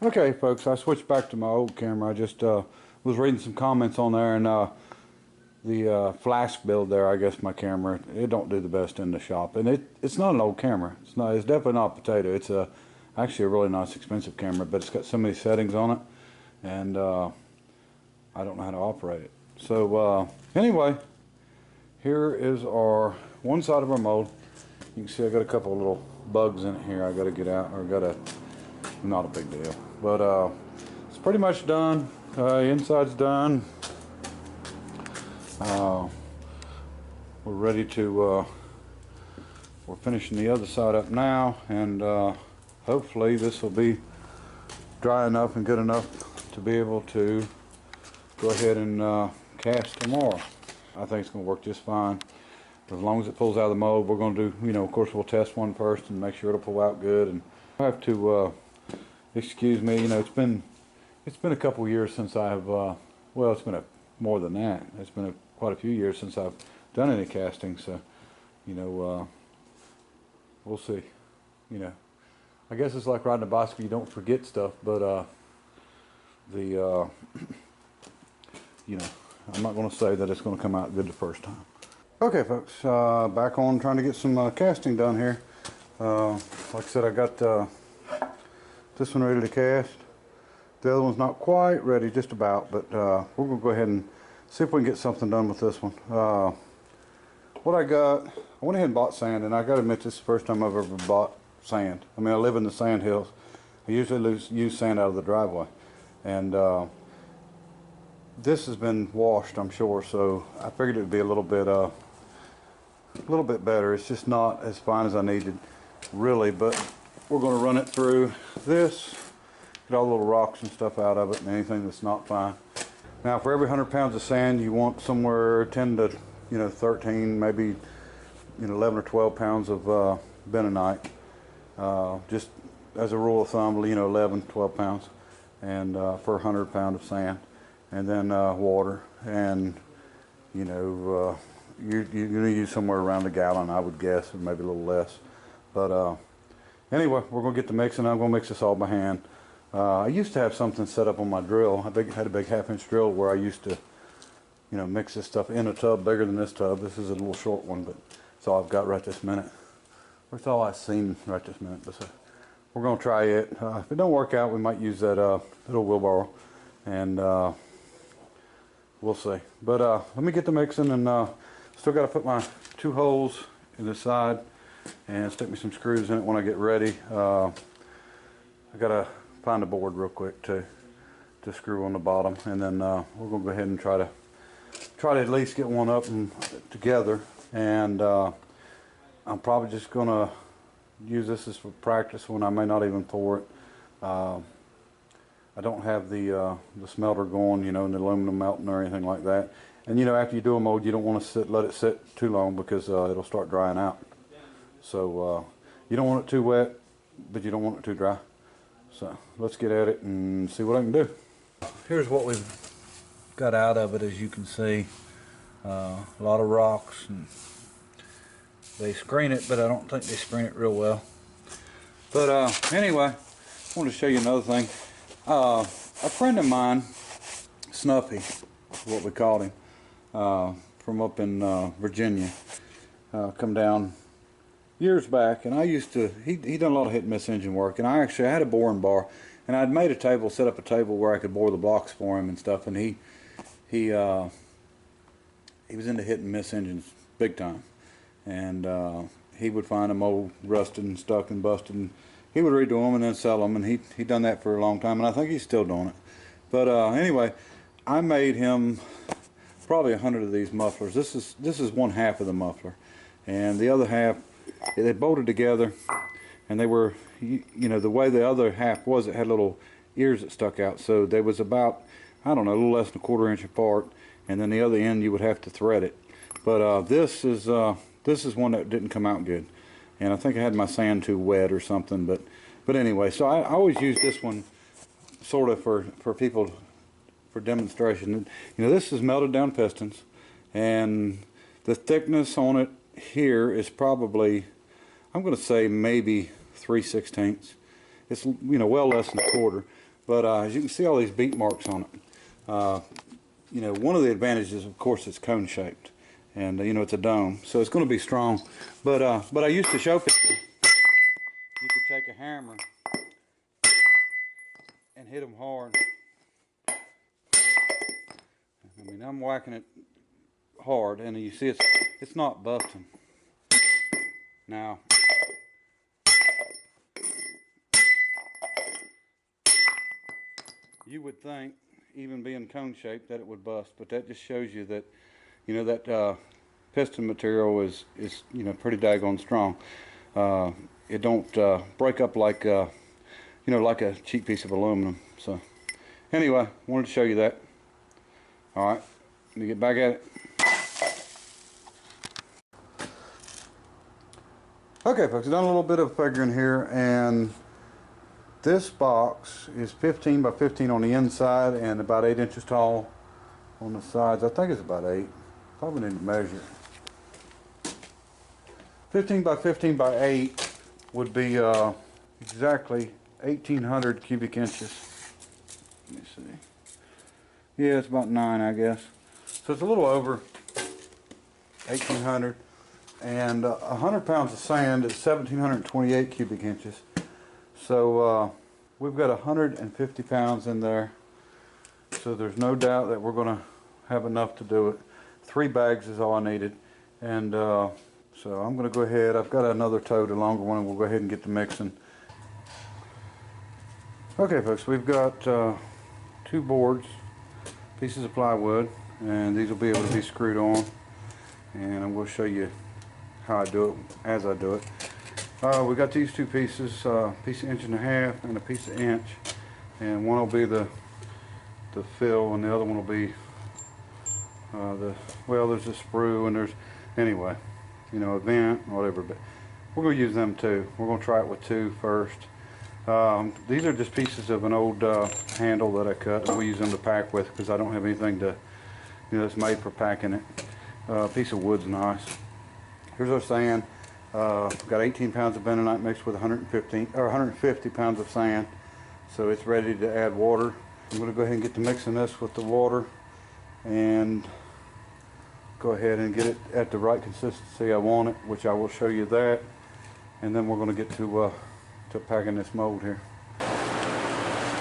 Okay folks, I switched back to my old camera. I just was reading some comments on there, and the flash build there, I guess my camera, it don't do the best in the shop. And it's not an old camera. It's definitely not a potato. It's actually a really nice expensive camera, but it's got so many settings on it, and I don't know how to operate it. So anyway, here is our one side of our mold. You can see I got a couple of little bugs in it here I got to get out, or not a big deal, but it's pretty much done. Inside's done. We're ready to we're finishing the other side up now, and hopefully this will be dry enough and good enough to be able to go ahead and cast tomorrow. I think it's going to work just fine. As long as it pulls out of the mold, we're going to do, you know, of course we'll test one first and make sure it'll pull out good. And I have to excuse me, you know, it's been a couple years since I've well, it's been more than that. It's been quite a few years since I've done any casting, so you know, we'll see. You know, I guess it's like riding a bicycle, you don't forget stuff, but you know, I'm not going to say that it's going to come out good the first time. Okay folks, back on trying to get some casting done here. Like I said, I got this one ready to cast. The other one's not quite ready, just about, but we're going to go ahead and see if we can get something done with this one. What I went ahead and bought sand, and I got to admit, this is the first time I've ever bought sand. I mean, I live in the sand hills. I usually use sand out of the driveway, and this has been washed, I'm sure, so I figured it would be a little bit better. It's just not as fine as I needed, really, but we're going to run it through this, get all the little rocks and stuff out of it, and anything that's not fine. Now, for every 100 pounds of sand, you want somewhere 10 to 13, maybe 11 or 12 pounds of bentonite. Just as a rule of thumb, 11, 12 pounds, and for 100 pound of sand. And then water, and you're going to use somewhere around a gallon, I would guess, or maybe a little less. But anyway, we're going to get to mixing. I'm going to mix this all by hand. I used to have something set up on my drill. I had a big 1/2-inch drill where I used to, mix this stuff in a tub bigger than this tub. This is a little short one, but it's all I've got right this minute. Or it's all I've seen right this minute. But we're going to try it. If it don't work out, we might use that little wheelbarrow, and we'll see. But let me get to mixing, and still got to put my 2 holes in the side and stick me some screws in it when I get ready. I got to find a board real quick to screw on the bottom, and then we're going to go ahead and try to at least get one up and together. And I'm probably just going to use this as for practice when I may not even pour it. I don't have the smelter going, and the aluminum melting or anything like that. And after you do a mold, you don't want to let it sit too long, because it'll start drying out. So you don't want it too wet, but you don't want it too dry. So let's get at it and see what I can do. Here's what we've got out of it. As you can see, a lot of rocks, and they screen it, but I don't think they screen it real well. But anyway, I wanted to show you another thing. A friend of mine, Snuffy, is what we called him, from up in Virginia, come down years back, and I used to, he done a lot of hit and miss engine work, and I had a boring bar, and I'd made a table, set up a table where I could bore the blocks for him and stuff, and he was into hit and miss engines big time, and he would find them old rusted and stuck and busted, and he would redo them and then sell them, and he done that for a long time, and I think he's still doing it. But anyway, I made him probably 100 of these mufflers. This is 1/2 of the muffler, and the other half, they bolted together, and they were, the way the other half was, it had little ears that stuck out, so they was about, I don't know, a little less than 1/4 inch apart, and then the other end you would have to thread it. But this is one that didn't come out good, and I think I had my sand too wet or something. But anyway, so I always use this one sort of for people, for demonstration. This is melted down pistons, and the thickness on it here is probably, I'm going to say maybe 3/16. It's well less than 1/4. But as you can see all these beat marks on it. You know, one of the advantages, of course, it's cone shaped, and you know, it's a dome, so it's going to be strong. But I used to show people you could take a hammer and hit them hard. I mean, I'm whacking it hard, and you see it's not busting. Now, you would think, even being cone shaped, that it would bust, but that just shows you that, you know, that piston material is you know, pretty daggone strong. It don't break up like you know, like a cheap piece of aluminum. So anyway, wanted to show you that. All right, let me get back at it. Okay, folks, I've done a little bit of figuring here, and this box is 15 by 15 on the inside and about 8 inches tall on the sides. I think it's about 8. Probably need to measure. 15 by 15 by 8 would be exactly 1,800 cubic inches. Let me see. Yeah, it's about 9, I guess. So it's a little over 1,800. And 100 pounds of sand is 1,728 cubic inches. So we've got 150 pounds in there. So there's no doubt that we're going to have enough to do it. 3 bags is all I needed. And so I'm going to go ahead. I've got another tote, a longer one, and we'll go ahead and get to mixing. Okay, folks, we've got 2 boards, pieces of plywood, and these will be able to be screwed on. And I'm going to show you how I do it as I do it. We got these 2 pieces, a piece of 1.5 inch and a piece of inch, and one will be the fill, and the other one will be there's a sprue, and there's, anyway, you know, a vent, whatever. But we're going to use them too. We're going to try it with 2 first. These are just pieces of an old handle that I cut, and we use them to pack with because I don't have anything to, you know, that's made for packing it. A piece of wood's nice. Here's our sand. Got 18 pounds of bentonite mixed with 150 pounds of sand. So it's ready to add water. I'm going to go ahead and get to mixing this with the water and go ahead and get it at the right consistency I want it, which I will show you that. And then we're going to get to packing this mold here.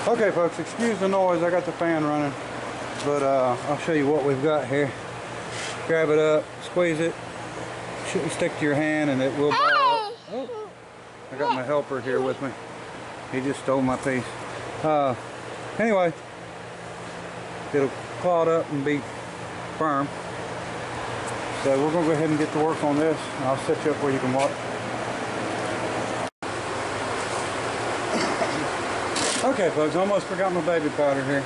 Okay, folks, excuse the noise. I got the fan running, but I'll show you what we've got here. Grab it up, squeeze it. Shouldn't stick to your hand, and it will ball up. Oh, I got my helper here with me. He just stole my piece. Anyway, it'll clod up and be firm. So we're going to go ahead and get to work on this. I'll set you up where you can watch. Okay, folks, almost forgot my baby powder here.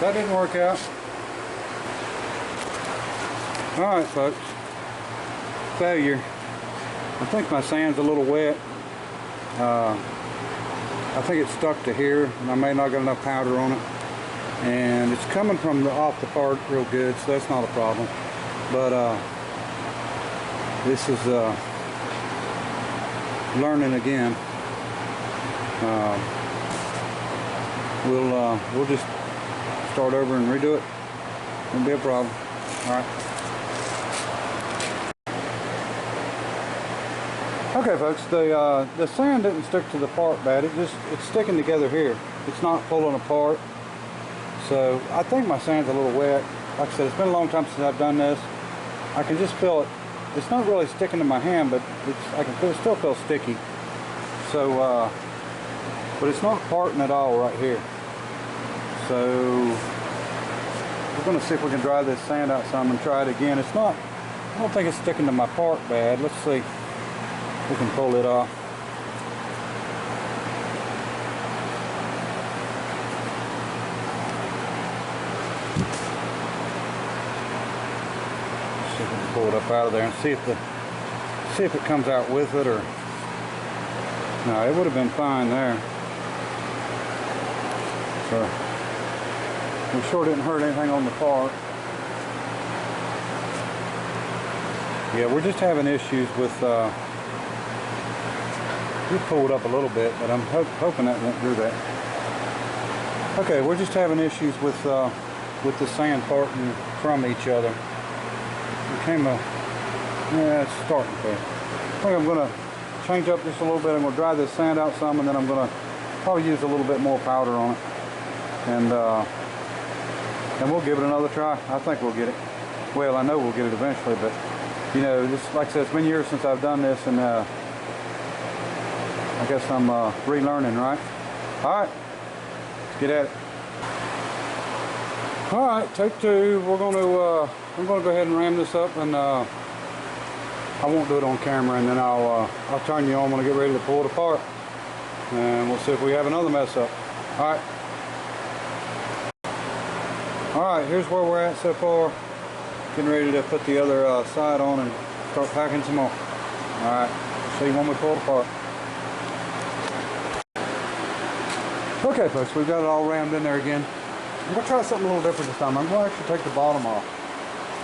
that didn't work out. Alright folks, failure. I think my sand's a little wet. I think it's stuck to here, and I may not get enough powder on it. And it's coming from off the part real good, so that's not a problem. But this is learning again. We'll just start over and redo it. Won't be a problem. All right. Okay, folks. The sand didn't stick to the part bad. It's sticking together here. It's not pulling apart. So I think my sand's a little wet. Like I said, it's been a long time since I've done this. I can just feel it. It's not really sticking to my hand, but I can still feel sticky. So, but it's not parting at all right here. So we're going to see if we can dry this sand out some and try it again. It's not. I don't think it's sticking to my part bad. Let's see if we can pull it off. Pull it up out of there and see if it comes out with it, or no, it would have been fine there. So we sure didn't hurt anything on the part. Yeah, we're just having issues with we pull it up a little bit, but I'm hoping that won't do that. Okay, we're just having issues with the sand parting from each other. Yeah, it's starting to. I think I'm going to change up just a little bit. I'm going to dry this sand out some, and then I'm going to probably use a little bit more powder on it, and we'll give it another try. I think we'll get it. Well, I know we'll get it eventually, but you know, just like I said, it's been years since I've done this, and I guess I'm relearning, right? All right, let's get at it. All right, take two. I'm going to go ahead and ram this up, and I won't do it on camera, and then I'll turn you on when I get ready to pull it apart, and we'll see if we have another mess up. All right, here's where we're at so far. Getting ready to put the other side on and start packing some more. All right, see you when we pull it apart. Okay, folks, we've got it all rammed in there again. I'm going to try something a little different this time. I'm going to actually take the bottom off.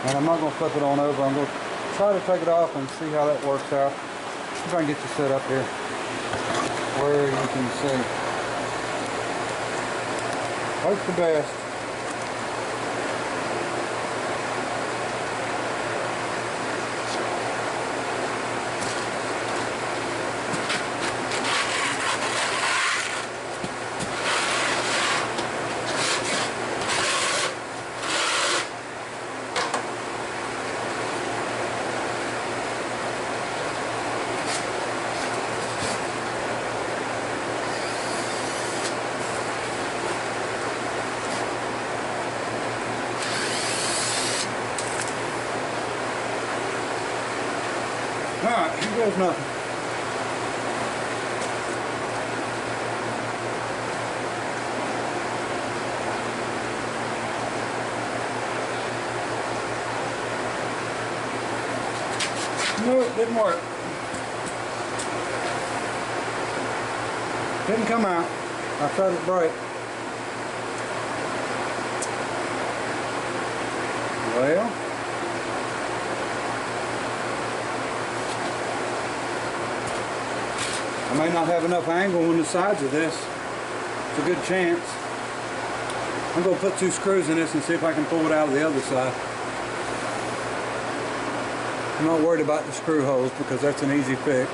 And I'm not going to flip it on over. I'm going to try to take it off and see how that works out. See if I can get you set up here where you can see. Hope for the best. Alright, here goes nothing. No, it didn't work. Didn't come out. I tried it bright. Well, I may not have enough angle on the sides of this. It's a good chance. I'm going to put 2 screws in this and see if I can pull it out of the other side. I'm not worried about the screw holes because that's an easy fix.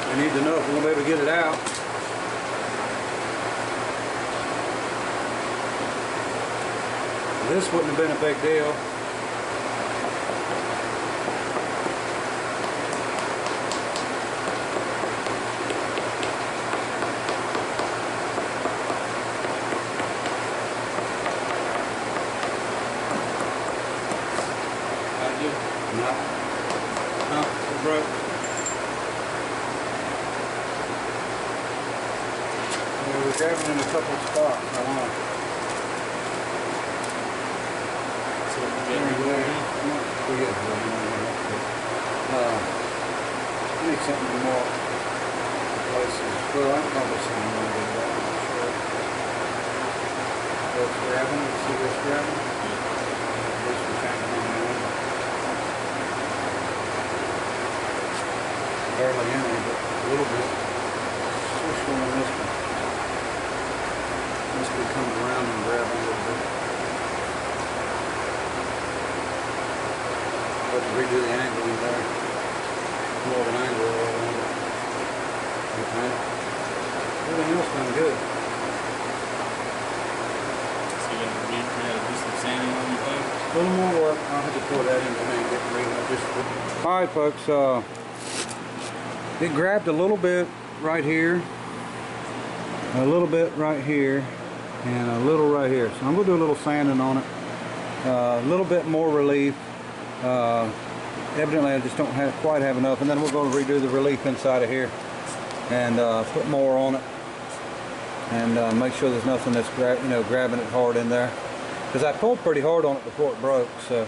I need to know if we're going to be able to get it out. This wouldn't have been a big deal. broke. We're grabbing in a couple of spots. I want to. So we're getting there. I need something more places. Well, I'm probably something more than that. I'm not sure. So it's grabbing. See this grabbing? This we can't do now. Barely any, but a little bit. Switch on this one. This one comes around and grab a little bit. Have to redo the angle in there. More of an angle all around it. Okay. Everything else done good. So you're going to do some sanding on your phone? A little more work. I'll have to pour that in and get ready. Alright folks, it grabbed a little bit right here, a little bit right here, and a little right here. So I'm going to do a little sanding on it. A little bit more relief. Evidently I just don't quite have enough, and then we're going to redo the relief inside of here and put more on it and make sure there's nothing that's grabbing it hard in there, because I pulled pretty hard on it before it broke. So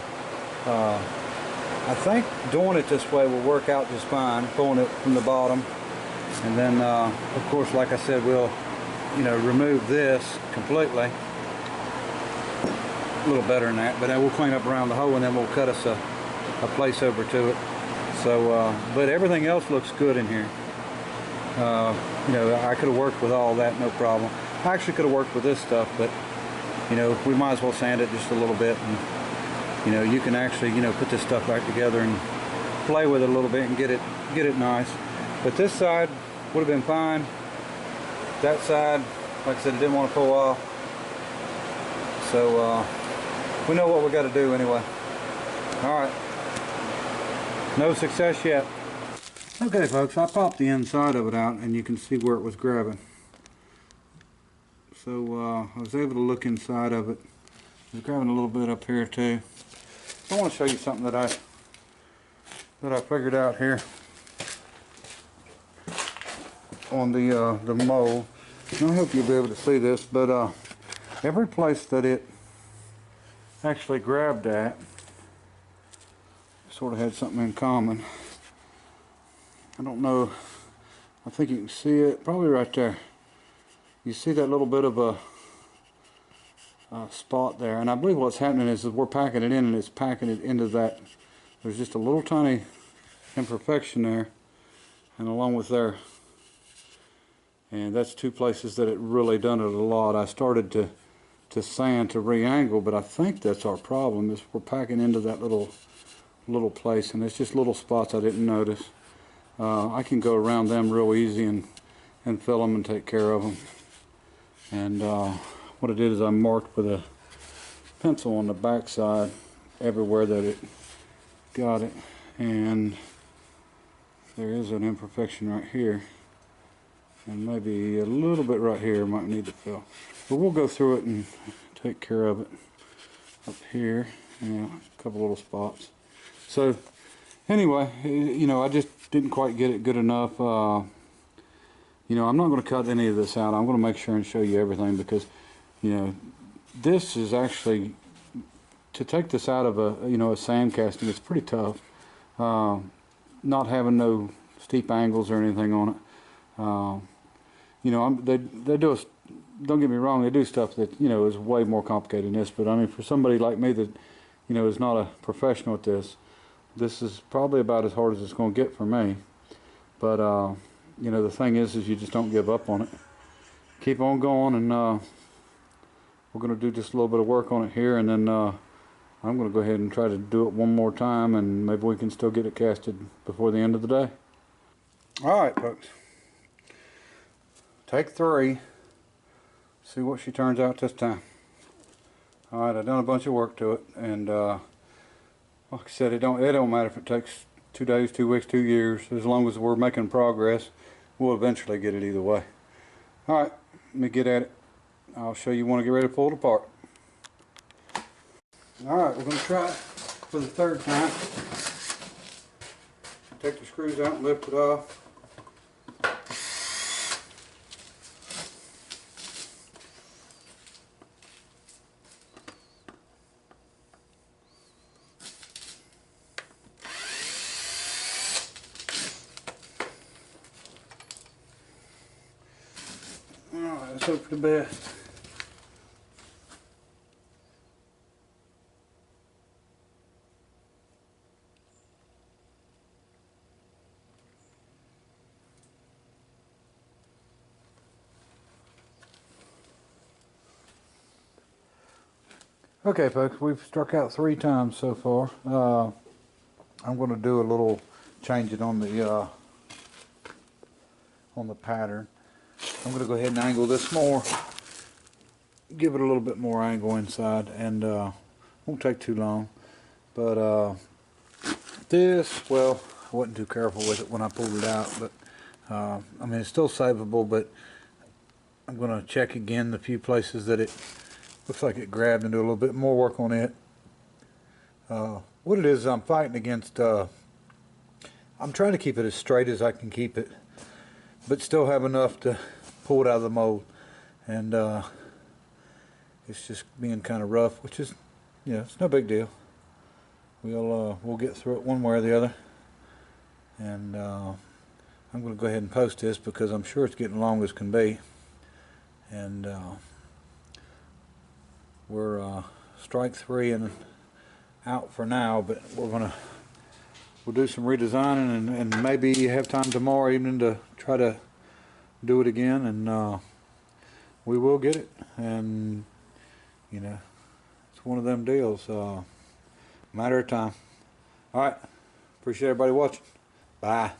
I think doing it this way will work out just fine, pulling it from the bottom, and then of course, like I said, we'll remove this completely. A little better than that, but then we'll clean up around the hole, and then we'll cut us a place over to it. So but everything else looks good in here. I could have worked with all that, no problem. I actually could have worked with this stuff, but we might as well sand it just a little bit, and you can actually put this stuff back together and play with it a little bit and get it nice. But this side would have been fine. That side, like I said, I didn't want to pull off. So we know what we got to do anyway. All right. No success yet. Okay, folks, I popped the inside of it out, and you can see where it was grabbing. So I was able to look inside of it. It was grabbing a little bit up here too. I want to show you something that I figured out here on the mold. And I hope you'll be able to see this, but every place that it actually grabbed at sort of had something in common. I don't know, I think you can see it probably right there. You see that little bit of a spot there, and I believe what's happening is that we're packing it in, and it's packing it into that. There's just a little tiny imperfection there, and along with there, and that's two places that it really done it a lot. I started to sand to re-angle, but I think that's our problem, is we're packing into that little place, and it's just little spots I didn't notice. I can go around them real easy and fill them and take care of them. And what I did is I marked with a pencil on the back side everywhere that it got it, and there is an imperfection right here, and maybe a little bit right here might need to fill, but we'll go through it and take care of it up here. A couple little spots. So anyway, I just didn't quite get it good enough. I'm not going to cut any of this out. I'm going to make sure and show you everything, because this is actually, to take this out of a sand casting, it's pretty tough. Not having no steep angles or anything on it. They do don't get me wrong, they do stuff that is way more complicated than this, but I mean, for somebody like me that is not a professional at this is probably about as hard as it's going to get for me. But the thing is you just don't give up on it. Keep on going, and we're going to do just a little bit of work on it here, and then I'm going to go ahead and try to do it one more time, and maybe we can still get it casted before the end of the day. Alright folks, take 3. See what she turns out this time. Alright, I've done a bunch of work to it, and like I said, it don't matter if it takes 2 days, 2 weeks, 2 years. As long as we're making progress, we'll eventually get it either way. Alright, let me get at it. I'll show you when I get ready to pull it apart. Alright, we're going to try it for the 3rd time. take the screws out and lift it off. Alright, let's hope for the best. Okay folks, we've struck out 3 times so far. I'm going to do a little changing on the pattern. I'm going to go ahead and angle this more, give it a little bit more angle inside, and won't take too long. But this, well, I wasn't too careful with it when I pulled it out, but I mean it's still savable, but I'm going to check again the few places that it looks like it grabbed and do a little bit more work on it. What it is, I'm fighting against, I'm trying to keep it as straight as I can keep it, but still have enough to pull it out of the mold. And it's just being kind of rough, which is, yeah, it's no big deal. We'll get through it one way or the other. And I'm going to go ahead and post this because I'm sure it's getting long as can be. And we're strike 3 and out for now, but we'll do some redesigning and maybe have time tomorrow evening to try to do it again, and we will get it. And you know, it's one of them deals, matter of time. Alright, appreciate everybody watching. Bye.